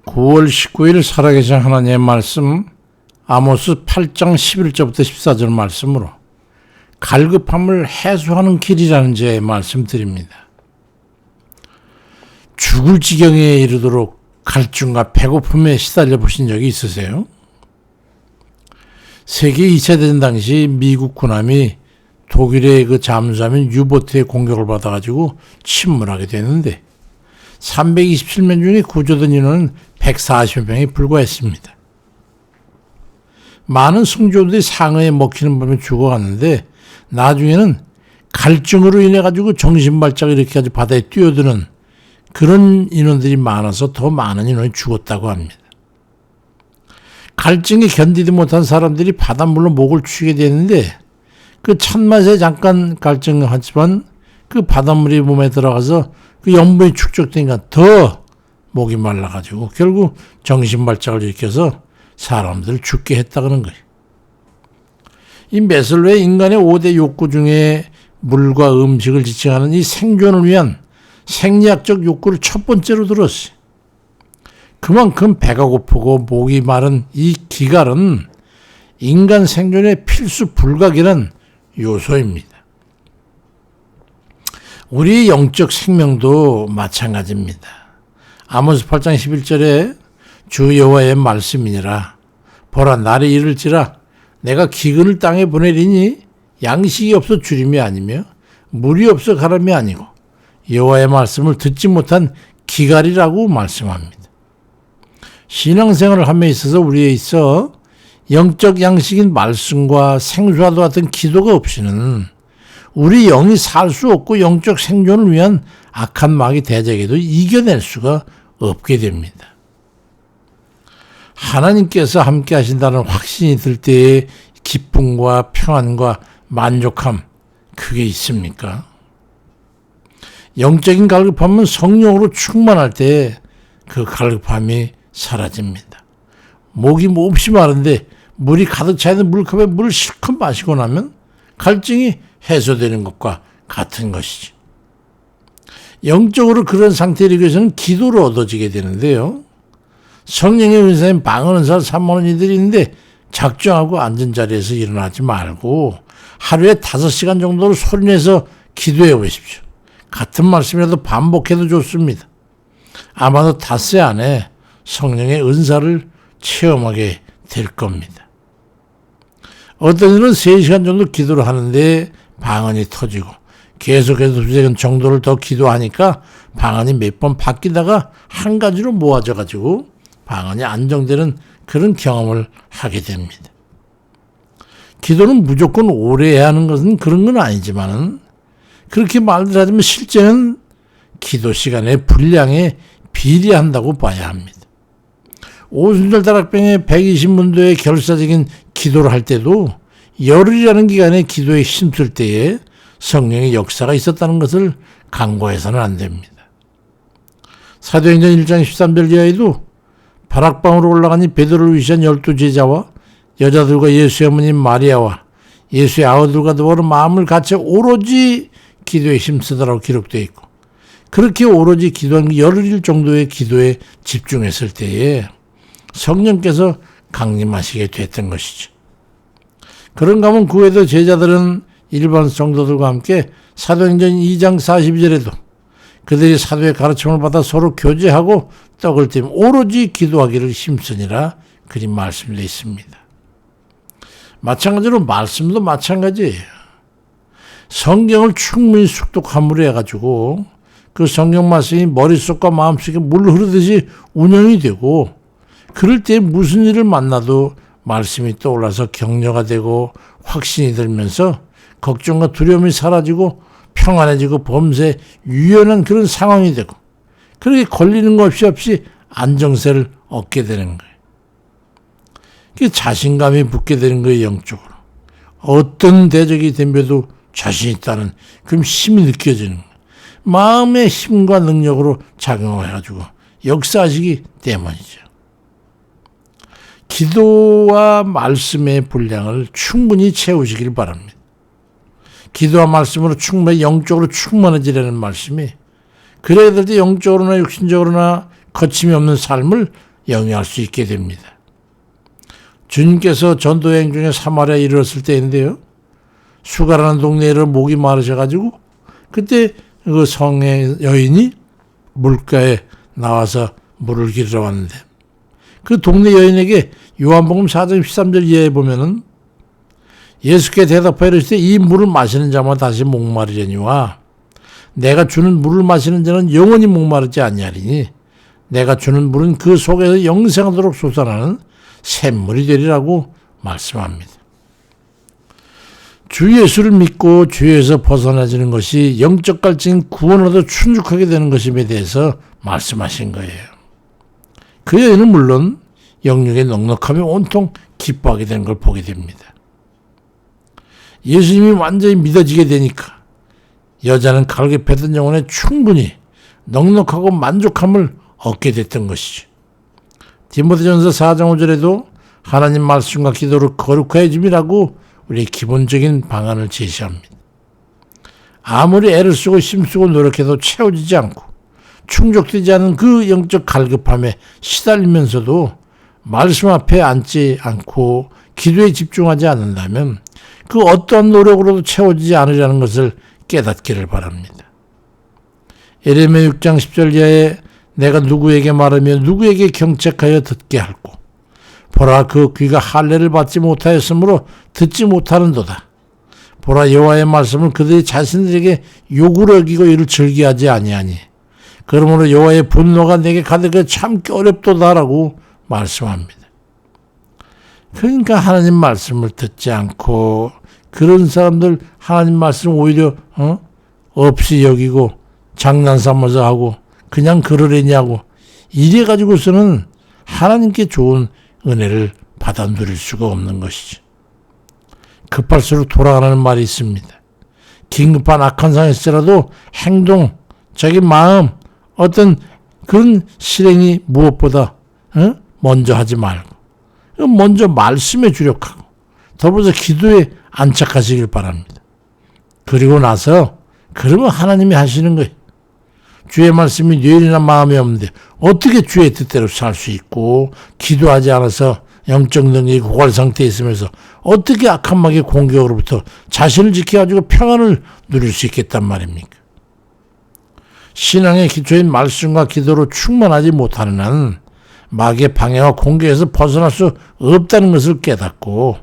9월 19일 살아계신 하나님의 말씀 아모스 8장 11절부터 14절 말씀으로 갈급함을 해소하는 길이라는 제 말씀드립니다. 죽을 지경에 이르도록 갈증과 배고픔에 시달려 보신 적이 있으세요? 세계 2차 대전 당시 미국 군함이 독일의 그 잠수함인 유보트의 공격을 받아가지고 침몰하게 되는데 327명 중에 구조된 인원은 140명에 불과했습니다. 많은 승조들이 상어에 먹히는 밤에 죽어갔는데 나중에는 갈증으로 인해 가지고 정신발작을 이렇게 아주 바다에 뛰어드는 그런 인원들이 많아서 더 많은 인원이 죽었다고 합니다. 갈증이 견디지 못한 사람들이 바닷물로 목을 취게 되는데 그 찬맛에 잠깐 갈증하지만 그 바닷물이 몸에 들어가서 그 염분이 축적되니까 더 목이 말라가지고 결국 정신발작을 일으켜서 사람들을 죽게 했다는 거예요. 이 메슬로의 인간의 5대 욕구 중에 물과 음식을 지칭하는 이 생존을 위한 생리학적 욕구를 첫 번째로 들었어요. 그만큼 배가 고프고 목이 마른 이 기갈은 인간 생존의 필수 불가결한 요소입니다. 우리의 영적 생명도 마찬가지입니다. 아모스 8장 11절에 주 여호와의 말씀이니라. 보라 날이 이를지라 내가 기근을 땅에 보내리니 양식이 없어 주림이 아니며 물이 없어 가람이 아니고 여호와의 말씀을 듣지 못한 기갈이라고 말씀합니다. 신앙생활을 함에 있어서 우리에 있어 영적 양식인 말씀과 생수와도 같은 기도가 없이는 우리 영이 살 수 없고 영적 생존을 위한 악한 마귀 대적에도 이겨낼 수가 없게 됩니다. 하나님께서 함께 하신다는 확신이 들 때의 기쁨과 평안과 만족함, 그게 있습니까? 영적인 갈급함은 성령으로 충만할 때 그 갈급함이 사라집니다. 목이 몹시 마른데 물이 가득 차 있는 물컵에 물을 실컷 마시고 나면 갈증이 해소되는 것과 같은 것이죠. 영적으로 그런 상태에 이르기 위해서는 기도로 얻어지게 되는데요. 성령의 은사인 방언은사 삼모는 이들이 있는데 작정하고 앉은 자리에서 일어나지 말고 하루에 5시간 정도를 소리내서 기도해 보십시오. 같은 말씀이라도 반복해도 좋습니다. 아마도 닷새 안에 성령의 은사를 체험하게 될 겁니다. 어떤 이는 3시간 정도 기도를 하는데 방언이 터지고 계속해서 2시간 정도를 더 기도하니까 방언이 몇 번 바뀌다가 한 가지로 모아져 가지고 방언이 안정되는 그런 경험을 하게 됩니다. 기도는 무조건 오래 해야 하는 것은 그런 건 아니지만은 그렇게 말들 하지만 실제는 기도 시간의 분량에 비례한다고 봐야 합니다. 오순절 다락방의 120문도의 결사적인 기도를 할 때도 열흘이라는 기간에 기도에 힘쓸 때에 성령의 역사가 있었다는 것을 간과해서는 안 됩니다. 사도행전 1장 13절 이하에도 다락방으로 올라가니 베드로를 위시한 12제자와 여자들과 예수의 어머니 마리아와 예수의 아우들과 더불어 마음을 같이 오로지 기도에 힘쓰더라고 기록되어 있고 그렇게 오로지 기도한 열흘 정도의 기도에 집중했을 때에 성령께서 강림하시게 됐던 것이죠. 그런가 하면 그 외에도 제자들은 일반 성도들과 함께 사도행전 2장 42절에도 그들이 사도의 가르침을 받아 서로 교제하고 떡을 떼며 오로지 기도하기를 힘쓰니라 그리 말씀되어 있습니다. 마찬가지로 말씀도 마찬가지예요. 성경을 충분히 숙독함으로 해가지고 그 성경 말씀이 머릿속과 마음속에 물 흐르듯이 운영이 되고 그럴 때 무슨 일을 만나도 말씀이 떠올라서 격려가 되고 확신이 들면서 걱정과 두려움이 사라지고 평안해지고 범사에 유연한 그런 상황이 되고 그렇게 걸리는 것 없이 안정세를 얻게 되는 거예요. 그게 자신감이 붙게 되는 거예요. 영적으로. 어떤 대적이 덤벼도 자신 있다는 그런 힘이 느껴지는 거예요. 마음의 힘과 능력으로 작용을 해가지고 역사하시기 때문이죠. 기도와 말씀의 분량을 충분히 채우시길 바랍니다. 기도와 말씀으로 충분히 영적으로 충만해지라는 말씀이 그래야 될 때 영적으로나 육신적으로나 거침이 없는 삶을 영위할 수 있게 됩니다. 주님께서 전도여행 중에 사마리아에 이르렀을 때인데요. 수가라는 동네를 목이 마르셔가지고 그때 그 성의 여인이 물가에 나와서 물을 기르러 왔는데 그 동네 여인에게 요한복음 4장 13절 이하에 보면은 예수께 대답하여 이르시되 이 물을 마시는 자마다 다시 목마르려니와 내가 주는 물을 마시는 자는 영원히 목마르지 아니하리니 내가 주는 물은 그 속에서 영생하도록 솟아나는 샘물이 되리라고 말씀합니다. 주 예수를 믿고 죄에서 벗어나지는 것이 영적 갈증인 구원을 얻어 충족하게 되는 것임에 대해서 말씀하신 거예요. 그 여인은 물론 영육의 넉넉함에 온통 기뻐하게 되는 걸 보게 됩니다. 예수님이 완전히 믿어지게 되니까 여자는 갈급했던 영혼에 충분히 넉넉하고 만족함을 얻게 됐던 것이죠. 디모데전서 4장 5절에도 하나님 말씀과 기도로 거룩해짐이라고 우리 기본적인 방안을 제시합니다. 아무리 애를 쓰고 힘쓰고 노력해도 채워지지 않고 충족되지 않은 그 영적 갈급함에 시달리면서도 말씀 앞에 앉지 않고 기도에 집중하지 않는다면 그 어떠한 노력으로도 채워지지 않으려는 것을 깨닫기를 바랍니다. 예레미야 6장 10절 이하에 내가 누구에게 말하며 누구에게 경책하여 듣게 할꼬 보라 그 귀가 할례를 받지 못하였으므로 듣지 못하는도다. 보라 여호와의 말씀을 그들이 자신들에게 욕으로 여기고 이를 즐기하지 아니하니 그러므로 여호와의 분노가 내게 가득해 참기 어렵도다라고 말씀합니다. 그러니까 하나님 말씀을 듣지 않고 그런 사람들 하나님 말씀 오히려 없이 여기고 장난삼아서 하고 그냥 그러려냐고 이래 가지고서는 하나님께 좋은 은혜를 받아 누릴 수가 없는 것이죠. 급할수록 돌아가라는 말이 있습니다. 긴급한 악한 상황에서라도 행동, 자기 마음, 어떤 그런 실행이 무엇보다 먼저 하지 말고 먼저 말씀에 주력하고 더불어서 기도에 안착하시길 바랍니다. 그리고 나서 그러면 하나님이 하시는 거예요. 주의 말씀이 뇌리나 마음에 없는데 어떻게 주의 뜻대로 살 수 있고 기도하지 않아서 영적 능력이 고갈 상태에 있으면서 어떻게 악한 마귀의 공격으로부터 자신을 지켜가지고 평안을 누릴 수 있겠단 말입니까? 신앙의 기초인 말씀과 기도로 충만하지 못하는 한은 마귀의 방해와 공격에서 벗어날 수 없다는 것을 깨닫고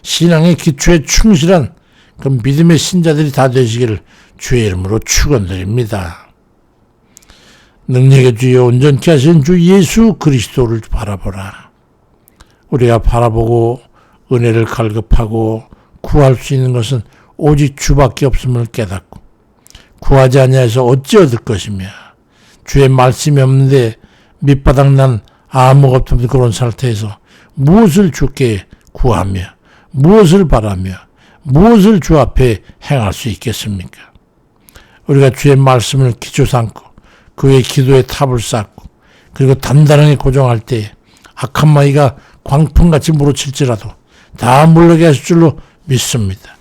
신앙의 기초에 충실한 그 믿음의 신자들이 다 되시기를 주의 이름으로 축원드립니다. 능력의 주여 온전케 하신 주 예수 그리스도를 바라보라. 우리가 바라보고 은혜를 갈급하고 구할 수 있는 것은 오직 주밖에 없음을 깨닫고 구하지 아니하여서 어찌 얻을 것이며 주의 말씀이 없는데 밑바닥 난 아무것도 없는 그런 상태에서 무엇을 주께 구하며 무엇을 바라며 무엇을 주 앞에 행할 수 있겠습니까? 우리가 주의 말씀을 기초 삼고 그의 기도의 탑을 쌓고 그리고 단단하게 고정할 때 악한 마귀가 광풍같이 물어칠지라도 다 물러게 하실 줄로 믿습니다.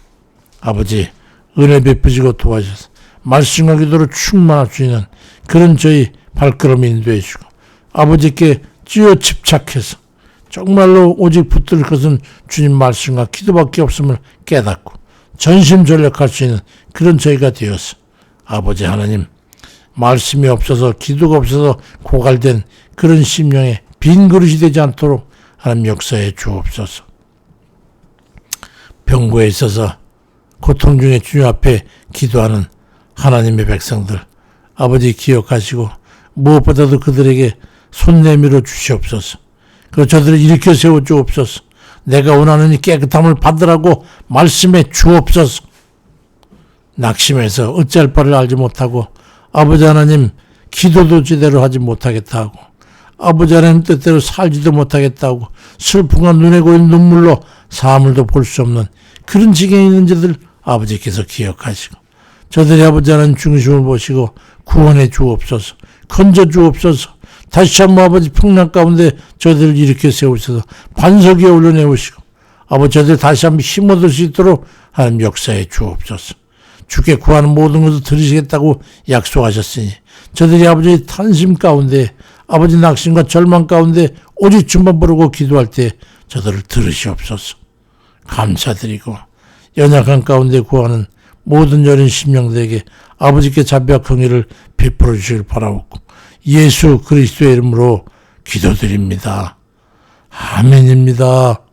아버지 은혜 베푸시고 도와주셔서 말씀과 기도로 충만할 수 있는 그런 저희 발걸음 인도해 주시고 아버지께 찌어 집착해서 정말로 오직 붙들 것은 주님 말씀과 기도밖에 없음을 깨닫고 전심전력할 수 있는 그런 저희가 되어서 아버지 하나님 말씀이 없어서 기도가 없어서 고갈된 그런 심령에 빈 그릇이 되지 않도록 하나님 역사해 주옵소서. 병고에 있어서 고통 중에 주님 앞에 기도하는 하나님의 백성들 아버지 기억하시고 무엇보다도 그들에게 손 내밀어 주시옵소서. 그리고 저들을 일으켜 세워 주옵소서. 내가 원하는 이 깨끗함을 받으라고 말씀해 주옵소서. 낙심해서 어찌할 바를 알지 못하고 아버지 하나님 기도도 제대로 하지 못하겠다 하고 아버지 하나님 뜻대로 살지도 못하겠다 하고 슬픔과 눈에 고인 눈물로 사물도 볼 수 없는 그런 지경에 있는 자들 아버지께서 기억하시고 저들이 아버지 하나님 중심을 보시고 구원해 주옵소서. 건져 주옵소서. 다시 한번 아버지 풍랑 가운데 저들을 일으켜 세우셔서 반석 위에 올려내오시고 아버지 저들 다시 한번 힘 얻을 수 있도록 하나님 역사해 주옵소서. 주께 구하는 모든 것을 들으시겠다고 약속하셨으니 저들이 아버지의 탄심 가운데 아버지 낙심과 절망 가운데 오직 주만 부르고 기도할 때 저들을 들으시옵소서. 감사드리고 연약한 가운데 구하는 모든 여린 심령들에게 아버지께 자비와 긍휼을 베풀어 주시길 바라옵고 예수 그리스도의 이름으로 기도드립니다. 아멘입니다.